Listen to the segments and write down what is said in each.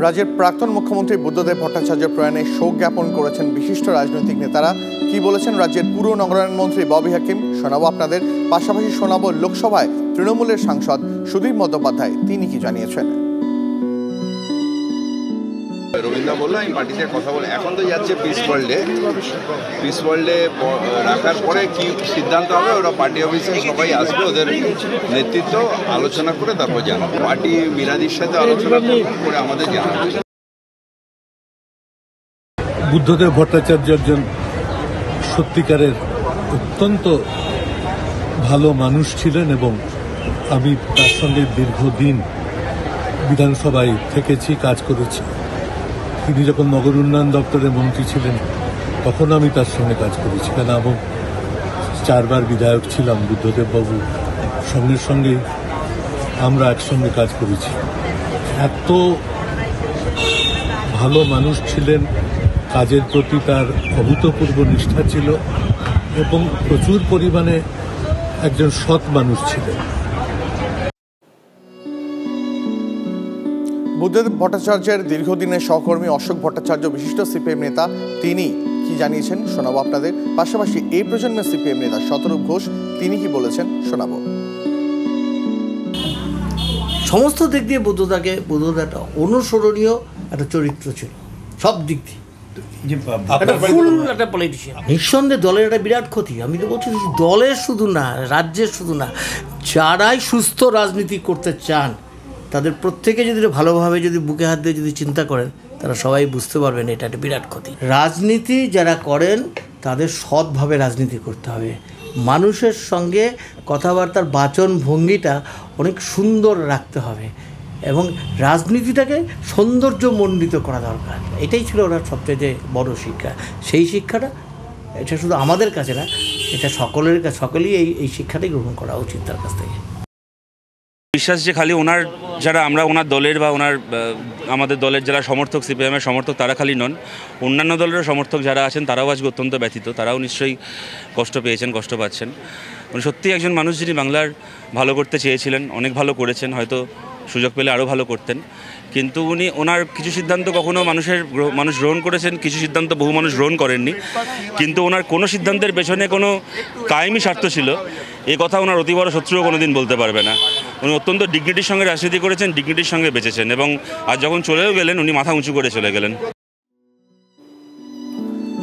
রাজ্যের প্রাক্তন মুখ্যমন্ত্রী বুদ্ধদেব ভট্টাচার্য প্রয়াণে শোক জ্ঞাপন করেছেন বিশিষ্ট রাজনৈতিক নেতারা। কি বলেছেন রাজ্যের পুর নগরায়ণ মন্ত্রী ববি হাকিম, শোনাবো আপনাদের। পাশাপাশি শোনাবো লোকসভায় তৃণমূলের সাংসদ সুদীপ বন্দ্যোপাধ্যায় তিনি কি জানিয়েছেন। রবীন্দ্র বললো আমি পার্টিতে কথা বলে, এখন তো যাচ্ছে পিস ওয়ার্ল্ডে রাখার পরে কি সিদ্ধান্ত হবে ওরা পার্টি অফিসে সবাই আসবে, ওদের নেতৃত্ব আলোচনা করে তারপর জানাবে। পার্টি মিরাদির সাথে আলোচনা করে আমাদের জানাবে। বুদ্ধদেব ভট্টাচার্য একজন সত্যিকারের অত্যন্ত ভালো মানুষ ছিলেন এবং আমি তার সঙ্গে দীর্ঘদিন বিধানসভায় থেকেছি, কাজ করেছি। তিনি যখন নগর উন্নয়ন দপ্তরের মন্ত্রী ছিলেন তখন আমি তার সঙ্গে কাজ করেছি, কেন এবং 4 বার বিধায়ক ছিলাম বুদ্ধদেব বাবু সঙ্গে সঙ্গে আমরা একসঙ্গে কাজ করেছি। এত ভালো মানুষ ছিলেন, কাজের প্রতি তার অভূতপূর্ব নিষ্ঠা ছিল এবং প্রচুর পরিমাণে একজন সৎ মানুষ ছিলেন। বুদ্ধদেব ভট্টাচার্যের দীর্ঘদিনের সহকর্মী অশোক ভট্টাচার্য বিশিষ্ট সিপিএম নেতা, তিনি কি জানিয়েছেন শোনাবো আপনাদের। পাশাপাশি এই প্রজন্মের সিপিএম নেতা শতরূপ ঘোষ তিনি কি বলেছেন শোনাবো। সমস্ত দিক দিয়ে বুদ্ধদেব একটা অনুসরণীয় একটা চরিত্র ছিল, সব দিক দিয়ে একটা পলিটিশিয়ান। নিঃসন্দেহে দলের একটা বিরাট ক্ষতি। আমি তো বলছি দলের শুধু না, রাজ্যের শুধু না, যারাই সুস্থ রাজনীতি করতে চান তাদের প্রত্যেকে যদি ভালোভাবে যদি বুকে হাত দিয়ে যদি চিন্তা করেন তারা সবাই বুঝতে পারবেন এটা একটা বিরাট ক্ষতি। রাজনীতি যারা করেন তাদের সৎভাবে রাজনীতি করতে হবে, মানুষের সঙ্গে কথাবার্তার বাচন ভঙ্গিটা অনেক সুন্দর রাখতে হবে এবং রাজনীতিটাকে সৌন্দর্যমণ্ডিত করা দরকার। এটাই ছিল ওনার সবচেয়ে বড় শিক্ষা। সেই শিক্ষাটা এটা শুধু আমাদের কাছে না, এটা সকলের কাছে, সকলেই এই শিক্ষাটাই গ্রহণ করা উচিত তার কাছ থেকে। বিশ্বাস যে খালি ওনার যারা আমরা ওনার দলের বা ওনার আমাদের দলের যারা সমর্থক, সিপিএমের সমর্থক, তারা খালি নন, অন্যান্য দলেরও সমর্থক যারা আছেন তারাও আজকে অত্যন্ত ব্যথিত। তারাও নিশ্চয়ই কষ্ট পেয়েছেন, কষ্ট পাচ্ছেন। উনি সত্যিই একজন মানুষ যিনি বাংলার ভালো করতে চেয়েছিলেন, অনেক ভালো করেছেন, হয়তো সুযোগ পেলে আরও ভালো করতেন। কিন্তু উনি ওনার কিছু সিদ্ধান্ত কখনো মানুষ গ্রহণ করেছেন, কিছু সিদ্ধান্ত বহু মানুষ গ্রহণ করেননি। কিন্তু ওনার কোনো সিদ্ধান্তের পেছনে কোনো কায়েমি স্বার্থ ছিল এ কথা ওনার অতি বড় শত্রুও কোনো দিন বলতে পারবে না। উনি অত্যন্ত ডিগনিটির সঙ্গে রাজনীতি করেছেন, ডিগনিটির সঙ্গে বেঁচেছেন এবং আজ যখন চলেও গেলেন উনি মাথা উঁচু করে চলে গেলেন।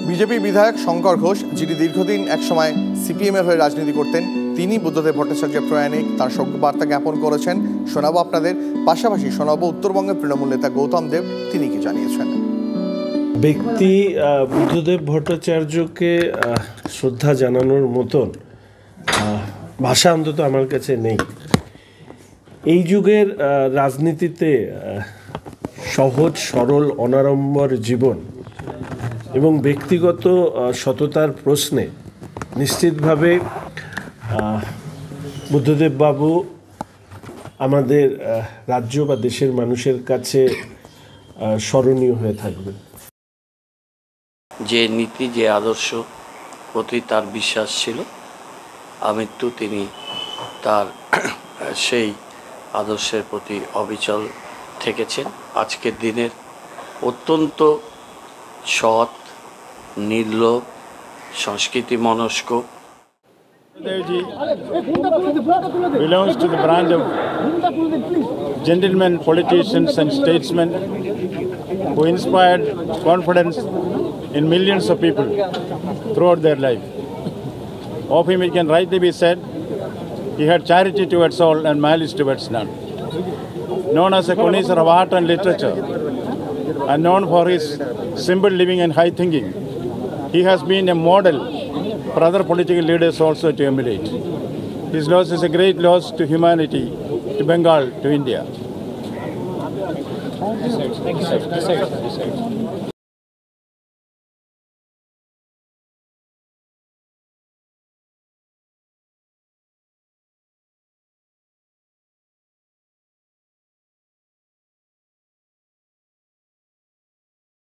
বিজেপি বিধায়ক শঙ্কর ঘোষ, যিনি দীর্ঘদিন একসময় সিপিএমের হয়ে রাজনীতি করতেন, তিনি বুদ্ধদেব ভট্টাচার্যের প্রয়াণে তার শোক বার্তা জ্ঞাপন করেছেন। শোনাবো আপনাদের। পাশাপাশি শোনাবো উত্তরবঙ্গের তৃণমূল নেতা গৌতম দেব তিনি কি জানিয়েছেন। ব্যক্তি বুদ্ধদেব ভট্টাচার্যকে শ্রদ্ধা জানানোর মতন ভাষা অন্তত আমার কাছে নেই। এই যুগের রাজনীতিতে সহজ সরল অনাড়ম্বর জীবন এবং ব্যক্তিগত সততার প্রশ্নে নিশ্চিতভাবে বুদ্ধদেব বাবু আমাদের রাজ্য বা দেশের মানুষের কাছে স্মরণীয় হয়ে থাকবেন। যে নীতি, যে আদর্শ প্রতি তার বিশ্বাস ছিল, আমৃত্যু তিনি তার সেই আদর্শের প্রতি অবিচল থেকেছেন। আজকের দিনের অত্যন্ত সৎ, নির্লোভ, সংস্কৃতি মনস্ক। Devji belongs to the brand of gentlemen, politicians and statesmen who inspired confidence in millions of people throughout their life. Of him it can rightly be said, he had charity towards all and malice towards none. Known as a connoisseur of art and literature and known for his simple living and high thinking, he has been a model for other political leaders also to emulate. His loss is a great loss to humanity, to Bengal, to India.